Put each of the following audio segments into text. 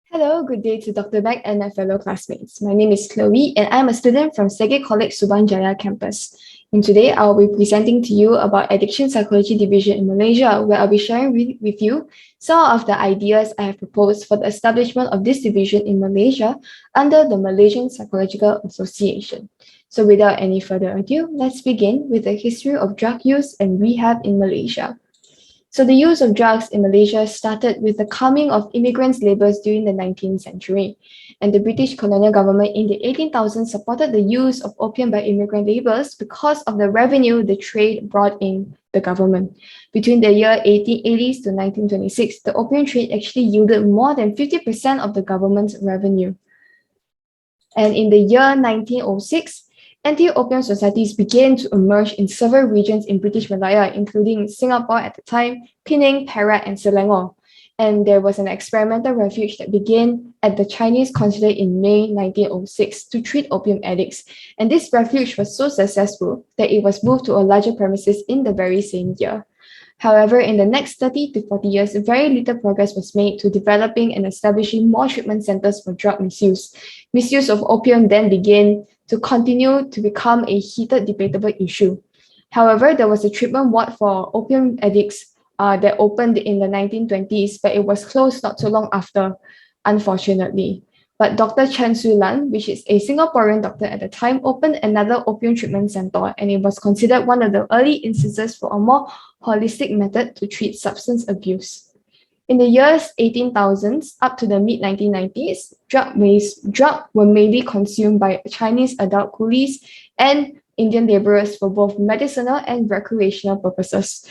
Hello, good day to Dr. Beck and my fellow classmates. My name is Chloe and I'm a student from Sege College Subanjaya campus. And today I'll be presenting to you about Addiction Psychology Division in Malaysia, where I'll be sharing with you some of the ideas I have proposed for the establishment of this division in Malaysia under the Malaysian Psychological Association. So without any further ado, let's begin with the history of drug use and rehab in Malaysia. So the use of drugs in Malaysia started with the coming of immigrants' labours during the 19th century. And the British colonial government in the 1800s supported the use of opium by immigrant labourers because of the revenue the trade brought in the government. Between the year 1880s to 1926, the opium trade actually yielded more than 50% of the government's revenue. And in the year 1906, anti-opium societies began to emerge in several regions in British Malaya, including Singapore at the time, Penang, Perak, and Selangor. And there was an experimental refuge that began at the Chinese consulate in May 1906 to treat opium addicts. And this refuge was so successful that it was moved to a larger premises in the very same year. However, in the next 30 to 40 years, very little progress was made to developing and establishing more treatment centers for drug misuse. Misuse of opium then began to continue to become a heated, debatable issue. However, there was a treatment ward for opium addicts that opened in the 1920s, but it was closed not so long after, unfortunately. But Dr. Chen Su-lan, which is a Singaporean doctor at the time, opened another opium treatment center, and it was considered one of the early instances for a more holistic method to treat substance abuse. In the years 18,000s up to the mid-1990s, drugs were mainly consumed by Chinese adult coolies and Indian laborers for both medicinal and recreational purposes,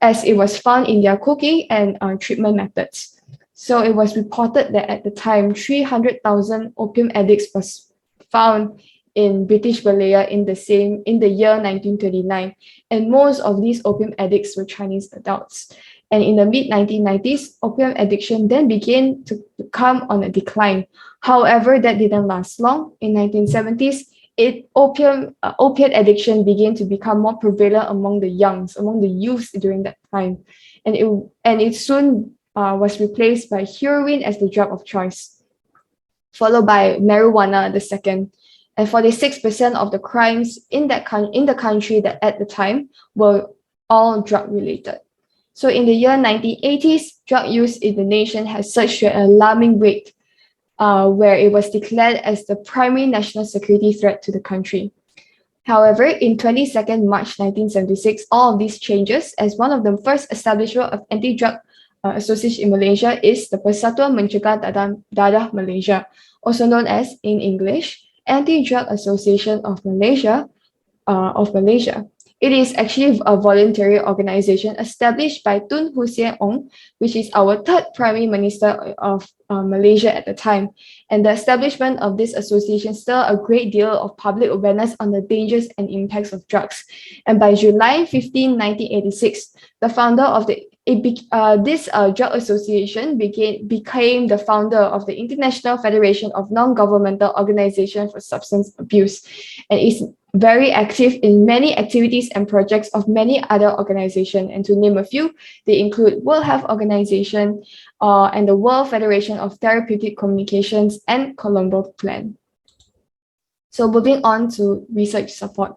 as it was found in their cooking and treatment methods. So it was reported that at the time, 300,000 opium addicts was found in British Malaya in the year 1929, and most of these opium addicts were Chinese adults. And in the mid-1990s, opium addiction then began to come on a decline. However, that didn't last long. In 1970s, opiate addiction began to become more prevalent among the youths during that time, and it soon was replaced by heroin as the drug of choice, followed by marijuana the second. And 46% of the crimes in the country that at the time were all drug related. So in the year 1980s, drug use in the nation has surged to an alarming rate, where it was declared as the primary national security threat to the country. However, in 22nd March 1976, all of these changes, as one of the first establishment of anti-drug association in Malaysia is the Persatuan Mencegah Dadah Malaysia, also known as, in English, Anti-Drug Association of Malaysia. It is actually a voluntary organization established by Tun Hussein Ong, which is our third Prime Minister of Malaysia at the time. And the establishment of this association stirred a great deal of public awareness on the dangers and impacts of drugs. And by July 15, 1986, the founder of this drug association became the founder of the International Federation of Non-Governmental Organizations for Substance Abuse, and is very active in many activities and projects of many other organizations. And to name a few, they include World Health Organization and the World Federation of Therapeutic Communications and Colombo Plan. So moving on to research support.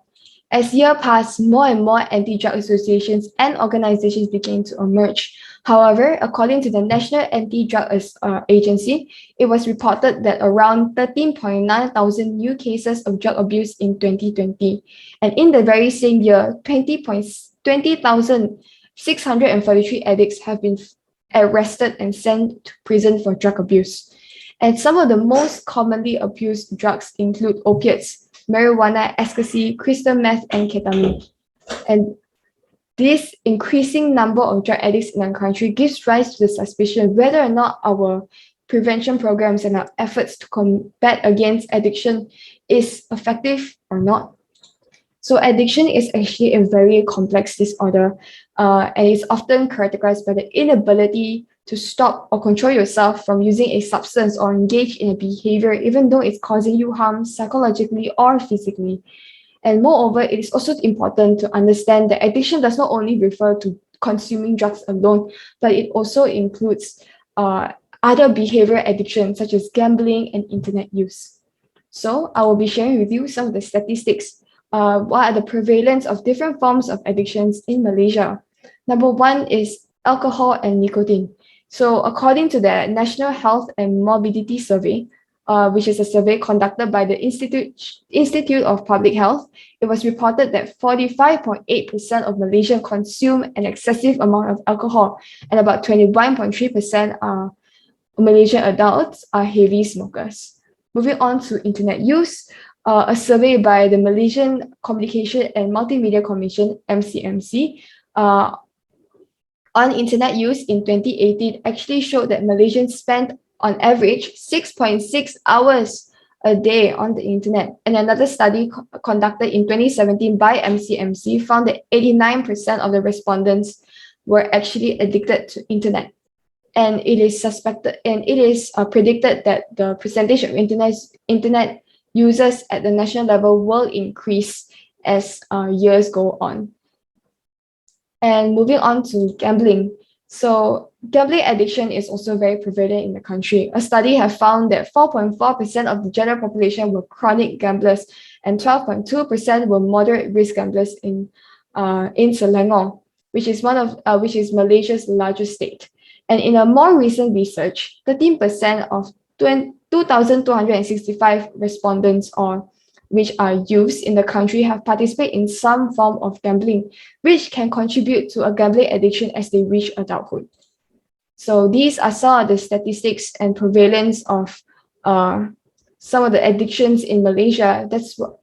As years passed, more and more anti-drug associations and organizations began to emerge. However, according to the National Anti-Drug Agency, it was reported that around 13.9 thousand new cases of drug abuse in 2020. And in the very same year, 20,643 addicts have been arrested and sent to prison for drug abuse. And some of the most commonly abused drugs include opiates, marijuana, ecstasy, crystal meth, and ketamine. And this increasing number of drug addicts in our country gives rise to the suspicion whether or not our prevention programs and our efforts to combat against addiction is effective or not. So addiction is actually a very complex disorder, and it's often characterized by the inability to stop or control yourself from using a substance or engage in a behavior, even though it's causing you harm psychologically or physically. And moreover, it is also important to understand that addiction does not only refer to consuming drugs alone, but it also includes other behavioral addictions such as gambling and internet use. So I will be sharing with you some of the statistics. What are the prevalence of different forms of addictions in Malaysia? Number one is alcohol and nicotine. So according to the National Health and Morbidity Survey, which is a survey conducted by the Institute of Public Health, it was reported that 45.8% of Malaysians consume an excessive amount of alcohol, and about 21.3% are Malaysian adults are heavy smokers. Moving on to internet use, a survey by the Malaysian Communication and Multimedia Commission, MCMC, on internet use in 2018 actually showed that Malaysians spent on average 6.6 hours a day on the internet. And another study conducted in 2017 by MCMC found that 89% of the respondents were actually addicted to internet. And it is predicted that the percentage of internet users at the national level will increase as years go on. And moving on to gambling. So gambling addiction is also very prevalent in the country. A study has found that 4.4% of the general population were chronic gamblers and 12.2% were moderate risk gamblers in Selangor, which is Malaysia's largest state. And in a more recent research, 13% of 2,265 respondents which are youths in the country have participated in some form of gambling, which can contribute to a gambling addiction as they reach adulthood. So these are some of the statistics and prevalence of some of the addictions in Malaysia.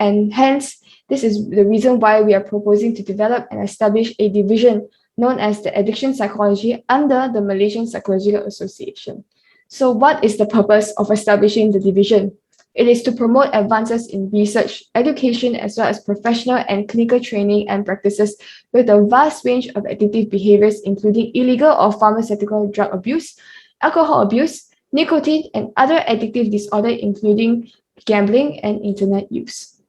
And hence, this is the reason why we are proposing to develop and establish a division known as the addiction psychology under the Malaysian Psychological Association. So what is the purpose of establishing the division? It is to promote advances in research, education, as well as professional and clinical training and practices with a vast range of addictive behaviors, including illegal or pharmaceutical drug abuse, alcohol abuse, nicotine, and other addictive disorders, including gambling and internet use.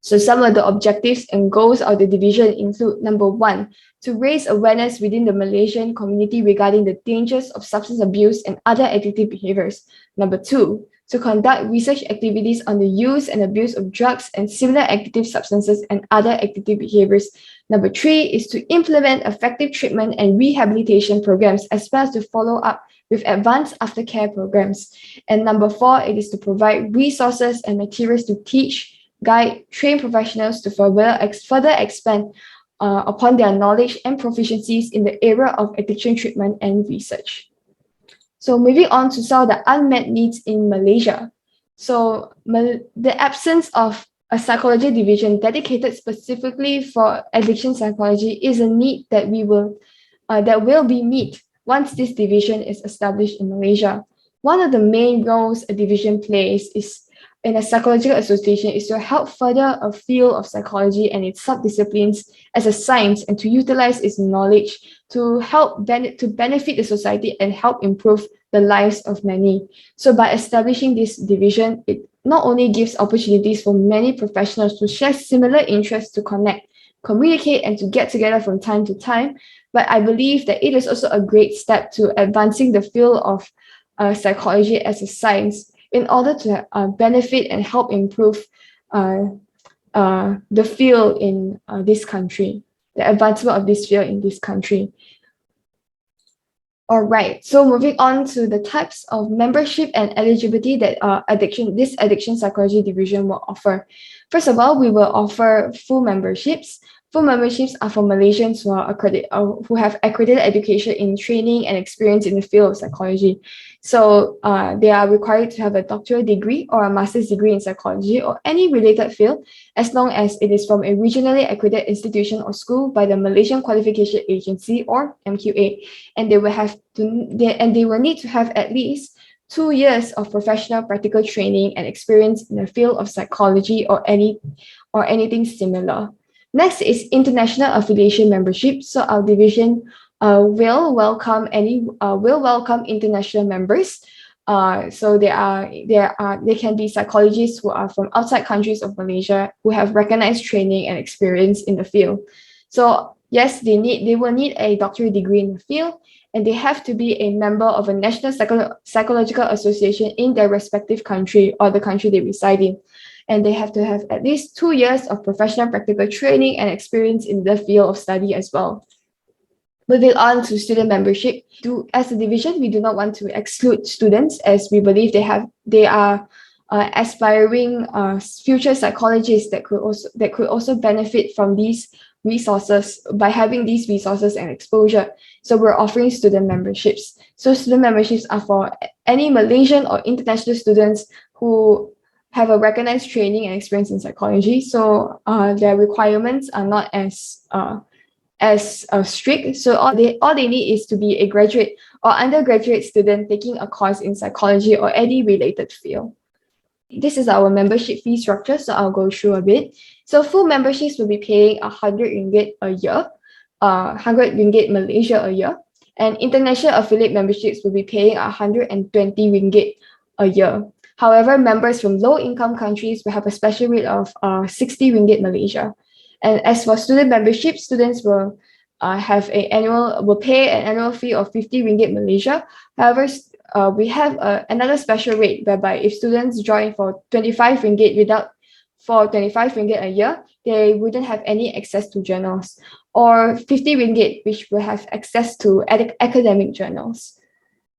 So some of the objectives and goals of the division include: number one, to raise awareness within the Malaysian community regarding the dangers of substance abuse and other addictive behaviors. Number two, to conduct research activities on the use and abuse of drugs and similar addictive substances and other addictive behaviors. Number three is to implement effective treatment and rehabilitation programs, as well as to follow up with advanced aftercare programs. And number four, it is to provide resources and materials to teach, guide, train professionals to further expand upon their knowledge and proficiencies in the area of addiction treatment and research. So moving on to some of the unmet needs in Malaysia. So the absence of a psychology division dedicated specifically for addiction psychology is a need that will be met once this division is established in Malaysia. One of the main roles a division plays in a psychological association is to help further a field of psychology and its subdisciplines as a science, and to utilize its knowledge to help benefit the society and help improve the lives of many. So by establishing this division, it not only gives opportunities for many professionals to share similar interests, to connect, communicate, and to get together from time to time, but I believe that it is also a great step to advancing the field of psychology as a science, in order to benefit and help improve the field in this country, the advancement of this field in this country. All right, so moving on to the types of membership and eligibility that this addiction psychology division will offer. First of all, we will offer full memberships. Full memberships are for Malaysians who have accredited education in training and experience in the field of psychology. So they are required to have a doctoral degree or a master's degree in psychology or any related field, as long as it is from a regionally accredited institution or school by the Malaysian Qualification Agency, or MQA, and they will need to have at least 2 years of professional practical training and experience in the field of psychology or anything similar. Next is international affiliation membership. So our division will welcome international members. So they can be psychologists who are from outside countries of Malaysia who have recognized training and experience in the field. So yes, they will need a doctorate degree in the field, and they have to be a member of a national psychological association in their respective country or the country they reside in. And they have to have at least 2 years of professional practical training and experience in the field of study as well. Moving on to student membership, as a division, we do not want to exclude students, as we believe they are aspiring future psychologists that could also benefit from these resources by having these resources and exposure. So we're offering student memberships. So student memberships are for any Malaysian or international students who have a recognized training and experience in psychology. So their requirements are not as strict. So all they need is to be a graduate or undergraduate student taking a course in psychology or any related field. This is our membership fee structure, so I'll go through a bit. So full memberships will be paying 100 ringgit a year, 100 ringgit Malaysia a year, and international affiliate memberships will be paying 120 ringgit a year. However, members from low-income countries will have a special rate of 60 ringgit Malaysia. And as for student membership, students will pay an annual fee of 50 ringgit Malaysia. However, we have another special rate whereby if students join for 25 ringgit a year, they wouldn't have any access to journals, or 50 ringgit, which will have access to academic journals.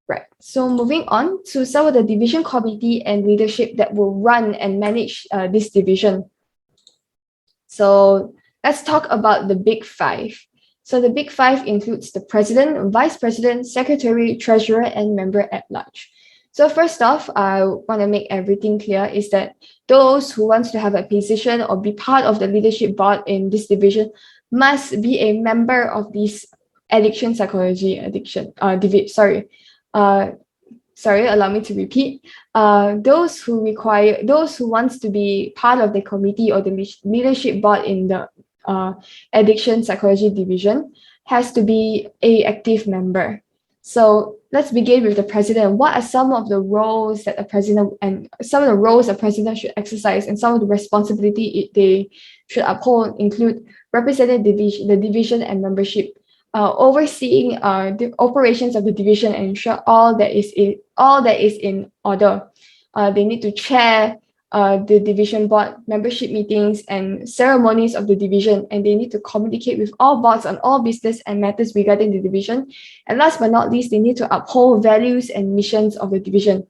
Right. So moving on to some of the division committee and leadership that will run and manage this division. So let's talk about the big five. So the big five includes the president, vice president, secretary, treasurer, and member at large. So first off, I want to make everything clear is that those who want to have a position or be part of the leadership board in this division must be a member of this addiction psychology allow me to repeat. Those who wants to be part of the committee or the leadership board in the addiction psychology division has to be a active member. So let's begin with the president. What are some of the roles that a president should exercise, and some of the responsibility they should uphold include representing the division and membership, overseeing the operations of the division and ensure all that is in order. They need to chair the division board membership meetings and ceremonies of the division, and they need to communicate with all boards on all business and matters regarding the division. And last but not least, they need to uphold values and missions of the division.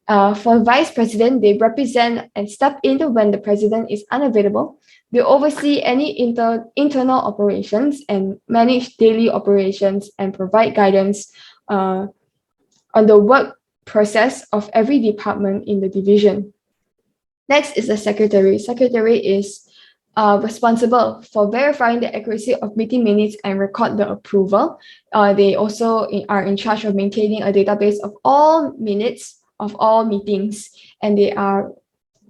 For vice president, they represent and step in when the president is unavailable. They oversee any internal operations and manage daily operations and provide guidance on the work process of every department in the division. Next is the secretary. Secretary is responsible for verifying the accuracy of meeting minutes and record the approval. They also are in charge of maintaining a database of all minutes of all meetings, and they are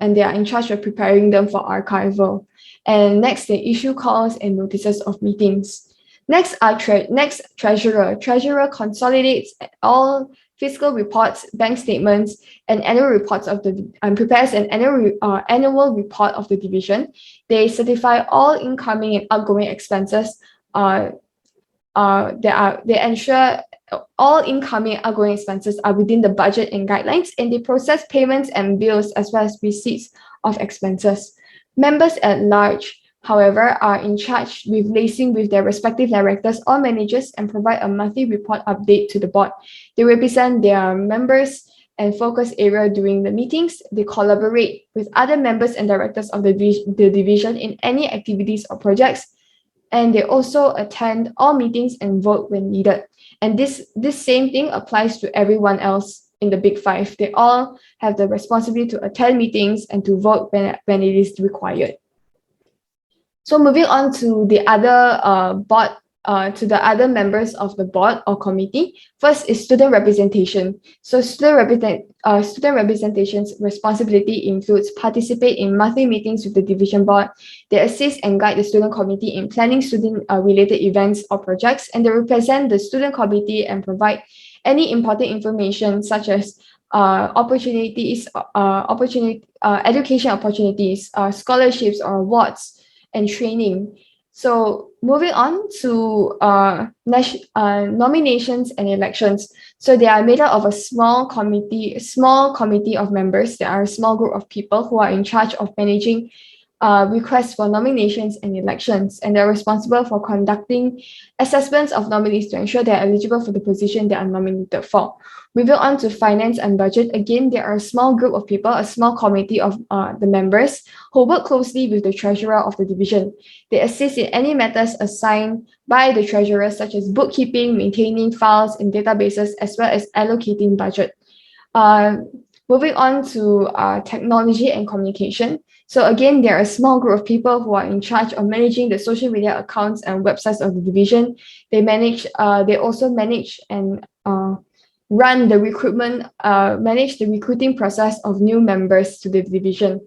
in charge of preparing them for archival. And next, they issue calls and notices of meetings. Next treasurer. Treasurer consolidates all fiscal reports, bank statements, and annual reports prepares an annual report of the division. They certify all incoming and outgoing expenses. They ensure all incoming and outgoing expenses are within the budget and guidelines, and they process payments and bills as well as receipts of expenses. Members at large, however, are in charge with liaising with their respective directors or managers and provide a monthly report update to the board. They represent their members and focus area during the meetings. They collaborate with other members and directors of the division in any activities or projects. And they also attend all meetings and vote when needed. And this same thing applies to everyone else in the big five. They all have the responsibility to attend meetings and to vote when it is required. So moving on to the other other members of the board or committee. First is student representation. So student representation's responsibility includes participate in monthly meetings with the division board. They assist and guide the student committee in planning student related events or projects, and they represent the student committee and provide any important information such as education opportunities, scholarships or awards and training. So moving on to nominations and elections. So they are made up of a small committee of members. There are a small group of people who are in charge of managing requests for nominations and elections, and they're responsible for conducting assessments of nominees to ensure they're eligible for the position they are nominated for. Moving on to finance and budget, again, there are a small group of people, a small committee of the members who work closely with the treasurer of the division. They assist in any matters assigned by the treasurer, such as bookkeeping, maintaining files and databases, as well as allocating budget. Uh, Moving on to technology and communication. So again, there are a small group of people who are in charge of managing the social media accounts and websites of the division. They also manage and run the manage the recruiting process of new members to the division.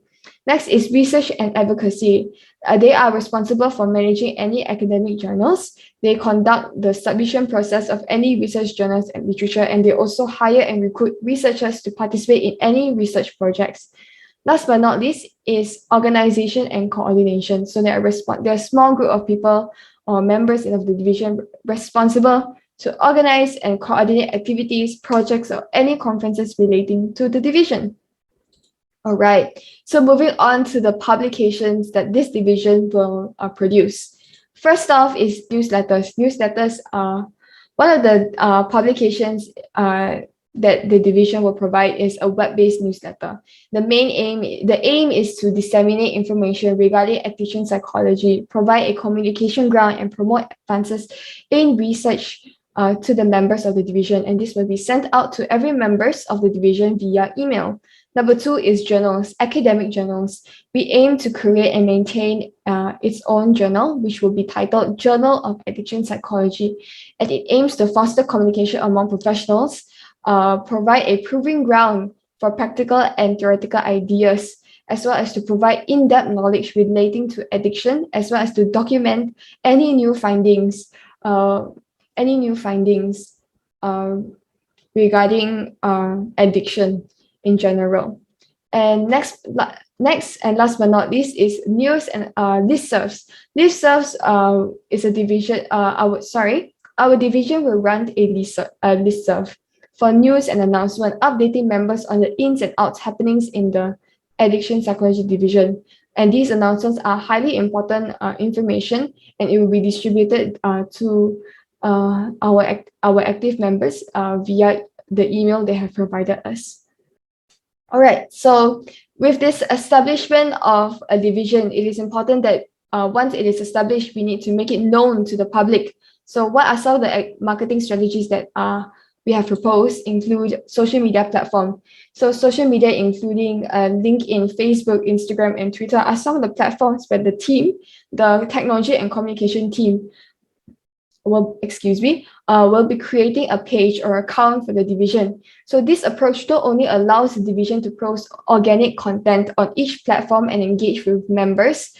Next is research and advocacy. They are responsible for managing any academic journals. They conduct the submission process of any research journals and literature, and they also hire and recruit researchers to participate in any research projects. Last but not least is organization and coordination. So there are a small group of people or members of the division responsible to organize and coordinate activities, projects, or any conferences relating to the division. All right, so moving on to the publications that this division will produce. First off is newsletters. Newsletters are one of the publications that the division will provide is a web-based newsletter. The aim is to disseminate information regarding addiction psychology, provide a communication ground, and promote advances in research to the members of the division, and this will be sent out to every members of the division via email. Number 2 is journals, academic journals. We aim to create and maintain its own journal, which will be titled Journal of Addiction Psychology, and it aims to foster communication among professionals, provide a proving ground for practical and theoretical ideas, as well as to provide in-depth knowledge relating to addiction, as well as to document any new findings regarding addiction in general. And next and last but not least is news and listservs. Listservs is a division. Our division will run a listserv for news and announcement, updating members on the ins and outs happenings in the addiction psychology division. And these announcements are highly important information, and it will be distributed to our active members via the email they have provided us. All right, so with this establishment of a division, it is important that once it is established, we need to make it known to the public. So what are some of the marketing strategies that we have proposed include social media platform. So social media, including LinkedIn, Facebook, Instagram, and Twitter are some of the platforms where the technology and communication team will be creating a page or account for the division. So this approach not only allows the division to post organic content on each platform and engage with members,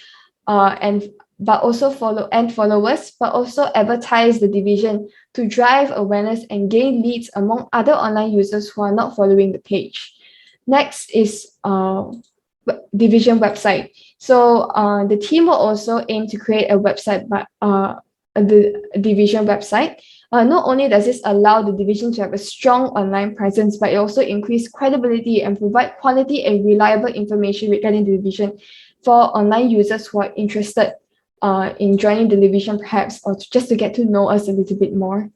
but also followers, but also advertise the division to drive awareness and gain leads among other online users who are not following the page. Next is division website. So the team will also aim to create a website, but the division website. Not only does this allow the division to have a strong online presence, but it also increases credibility and provide quality and reliable information regarding the division for online users who are interested in joining the division, perhaps, or just to get to know us a little bit more.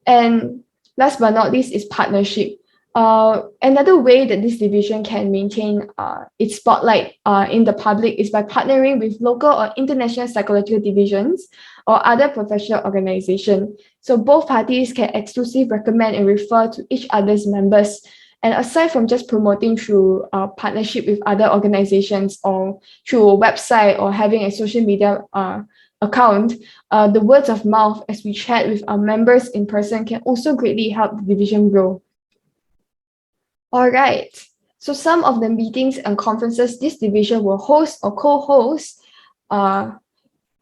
And last but not least is partnership. Another way that this division can maintain its spotlight in the public is by partnering with local or international psychological divisions or other professional organizations. So both parties can exclusively recommend and refer to each other's members. And aside from just promoting through partnership with other organizations or through a website or having a social media account, the words of mouth as we chat with our members in person can also greatly help the division grow. All right, so some of the meetings and conferences this division will host or co-host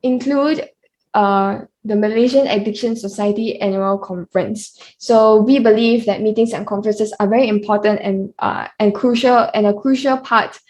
include the Malaysian Addiction Society Annual Conference. So we believe that meetings and conferences are very important and a crucial part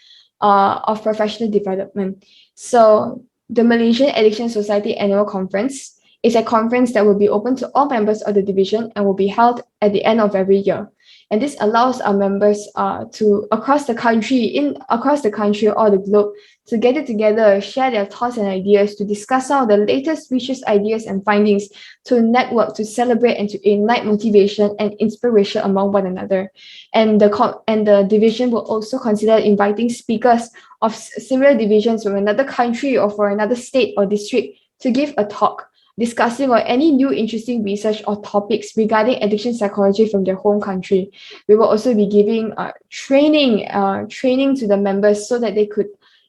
of professional development. So the Malaysian Addiction Society Annual Conference is a conference that will be open to all members of the division and will be held at the end of every year. And this allows our members to across the country or the globe to get it together, share their thoughts and ideas, to discuss some of the latest research ideas and findings, to network, to celebrate, and to ignite motivation and inspiration among one another. And the division will also consider inviting speakers of similar divisions from another country or for another state or district to give a talk discussing or any new interesting research or topics regarding addiction psychology from their home country. We will also be giving training to the members so that they could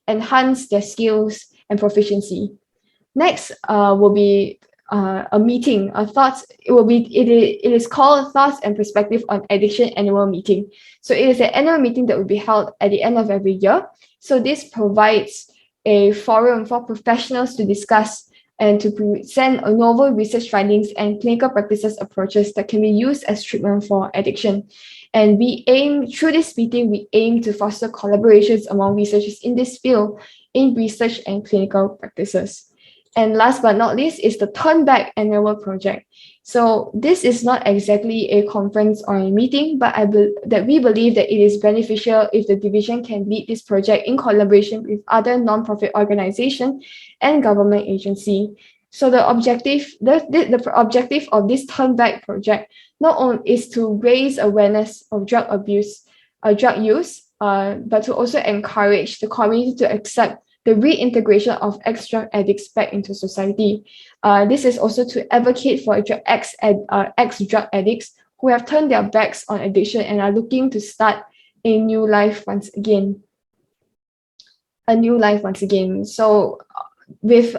enhance their skills and proficiency. Next will be a meeting, it is called Thoughts and Perspective on Addiction Annual Meeting. So it is an annual meeting that will be held at the end of every year. So this provides a forum for professionals to discuss and to present novel research findings and clinical practices approaches that can be used as treatment for addiction. And through this meeting, we aim to foster collaborations among researchers in this field in research and clinical practices. And last but not least is the Turn Back Annual Project. So this is not exactly a conference or a meeting, but we believe that it is beneficial if the division can lead this project in collaboration with other non-profit organizations and government agency. So the objective of this Turn Back project not only is to raise awareness of drug use, but to also encourage the community to accept the reintegration of ex-drug addicts back into society. This is also to advocate for ex-drug addicts who have turned their backs on addiction and are looking to start a new life once again. So with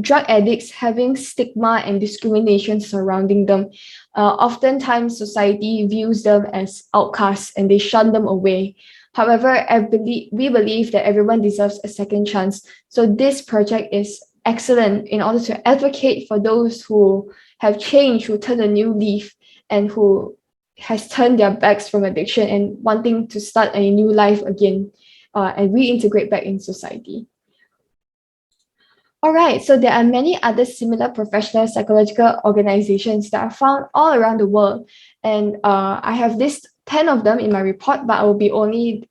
drug addicts having stigma and discrimination surrounding them, oftentimes society views them as outcasts and they shun them away. However, we believe that everyone deserves a second chance. So this project is excellent in order to advocate for those who have changed, who turned a new leaf, and who has turned their backs from addiction and wanting to start a new life again and reintegrate back in society. All right, so there are many other similar professional psychological organizations that are found all around the world. And I have listed 10 of them in my report, but I will be only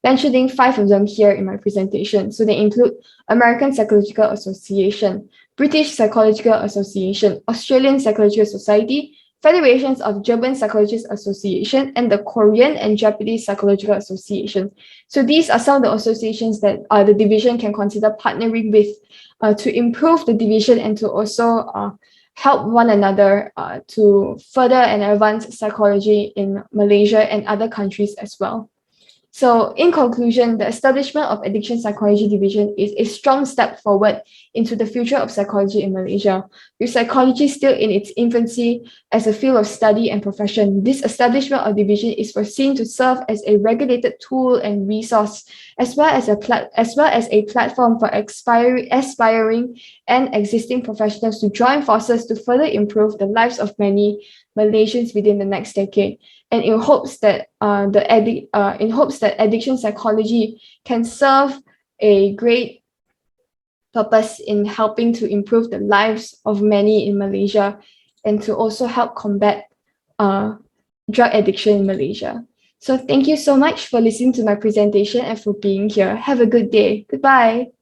mentioning 5 of them here in my presentation. So they include American Psychological Association, British Psychological Association, Australian Psychological Society, Federations of German Psychologists Association, and the Korean and Japanese Psychological Association. So these are some of the associations that the division can consider partnering with to improve the division and to also help one another to further and advance psychology in Malaysia and other countries as well. So in conclusion, the establishment of Addiction Psychology Division is a strong step forward into the future of psychology in Malaysia. With psychology still in its infancy as a field of study and profession, this establishment of division is foreseen to serve as a regulated tool and resource, as well as a platform for aspiring and existing professionals to join forces to further improve the lives of many Malaysians within the next decade. And in hopes that addiction psychology can serve a great purpose in helping to improve the lives of many in Malaysia and to also help combat drug addiction in Malaysia. So thank you so much for listening to my presentation and for being here. Have a good day. Goodbye.